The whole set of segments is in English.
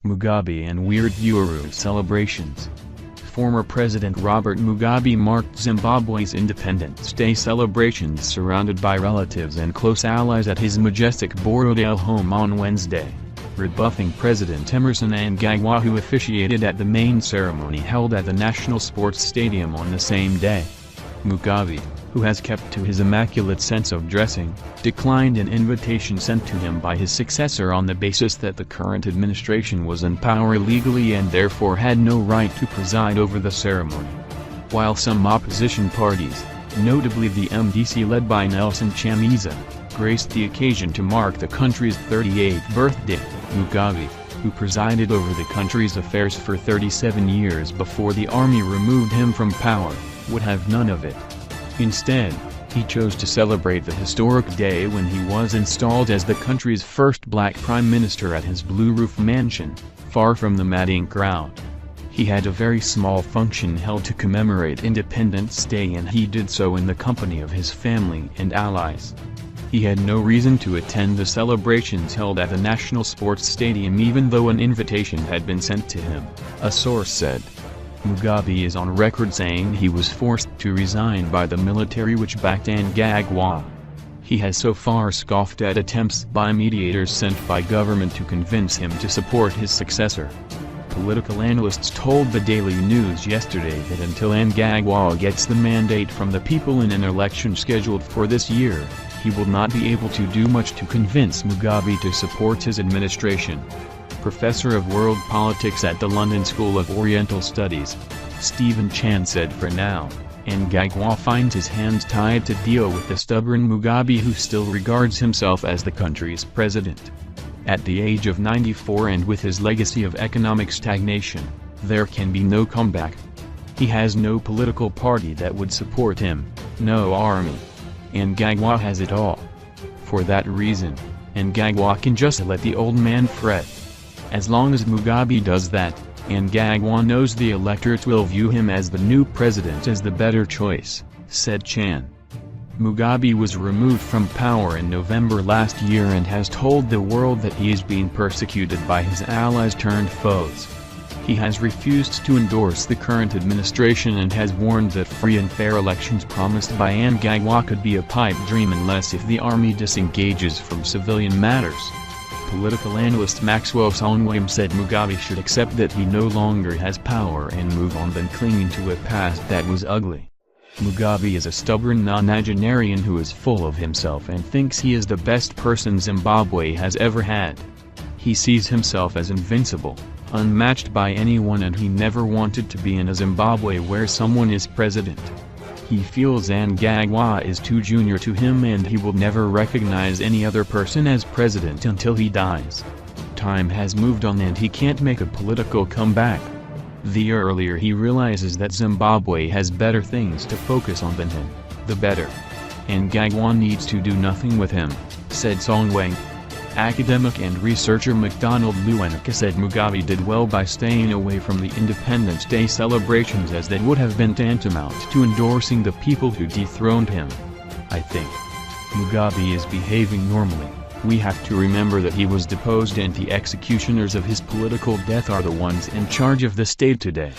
Mugabe and weird Uhuru celebrations. Former President Robert Mugabe marked Zimbabwe's Independence Day celebrations surrounded by relatives and close allies at his majestic Borrowdale home on Wednesday, rebuffing President Emmerson Mnangagwa, who officiated at the main ceremony held at the National Sports Stadium on the same day. Mugabe, who has kept to his immaculate sense of dressing, declined an invitation sent to him by his successor on the basis that the current administration was in power illegally and therefore had no right to preside over the ceremony. While some opposition parties, notably the MDC led by Nelson Chamisa, graced the occasion to mark the country's 38th birthday, Mugabe, who presided over the country's affairs for 37 years before the army removed him from power, would have none of it. Instead, he chose to celebrate the historic day when he was installed as the country's first black prime minister at his Blue Roof mansion, far from the madding crowd. He had a very small function held to commemorate Independence Day, and he did so in the company of his family and allies. He had no reason to attend the celebrations held at the National Sports Stadium even though an invitation had been sent to him, a source said. Mugabe is on record saying he was forced to resign by the military which backed Mnangagwa. He has so far scoffed at attempts by mediators sent by government to convince him to support his successor. Political analysts told the Daily News yesterday that until Mnangagwa gets the mandate from the people in an election scheduled for this year, he will not be able to do much to convince Mugabe to support his administration. Professor of World Politics at the London School of Oriental Studies, Stephen Chan said for now, Mnangagwa finds his hands tied to deal with the stubborn Mugabe, who still regards himself as the country's president. At the age of 94 and with his legacy of economic stagnation, there can be no comeback. He has no political party that would support him, no army. Mnangagwa has it all. For that reason, Mnangagwa can just let the old man fret. As long as Mugabe does that, Mnangagwa knows the electorate will view him as the new president as the better choice, said Chan. Mugabe was removed from power in November last year and has told the world that he is being persecuted by his allies turned foes. He has refused to endorse the current administration and has warned that free and fair elections promised by Mnangagwa could be a pipe dream unless if the army disengages from civilian matters. Political analyst Maxwell Songwim said Mugabe should accept that he no longer has power and move on than clinging to a past that was ugly. Mugabe is a stubborn nonagenarian who is full of himself and thinks he is the best person Zimbabwe has ever had. He sees himself as invincible, unmatched by anyone, and he never wanted to be in a Zimbabwe where someone is president. He feels Mnangagwa is too junior to him and he will never recognize any other person as president until he dies. Time has moved on and he can't make a political comeback. The earlier he realizes that Zimbabwe has better things to focus on than him, the better. Mnangagwa needs to do nothing with him, said Songwang. Academic and researcher MacDonald Lewenka said Mugabe did well by staying away from the Independence Day celebrations, as that would have been tantamount to endorsing the people who dethroned him. I think Mugabe is behaving normally. We have to remember that he was deposed and the executioners of his political death are the ones in charge of the state today.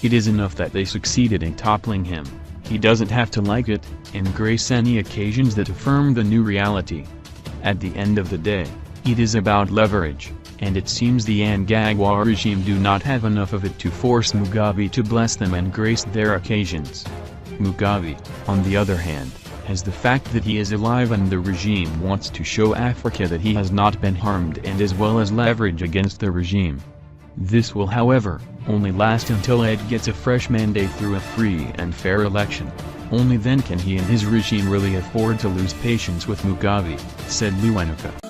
It is enough that they succeeded in toppling him. He doesn't have to like it, and grace any occasions that affirm the new reality. At the end of the day, it is about leverage, and it seems the Mnangagwa regime do not have enough of it to force Mugabe to bless them and grace their occasions. Mugabe, on the other hand, has the fact that he is alive and the regime wants to show Africa that he has not been harmed, and as well as leverage against the regime. This will, however, only last until it gets a fresh mandate through a free and fair election. Only then can he and his regime really afford to lose patience with Mugabe, said Lewenka.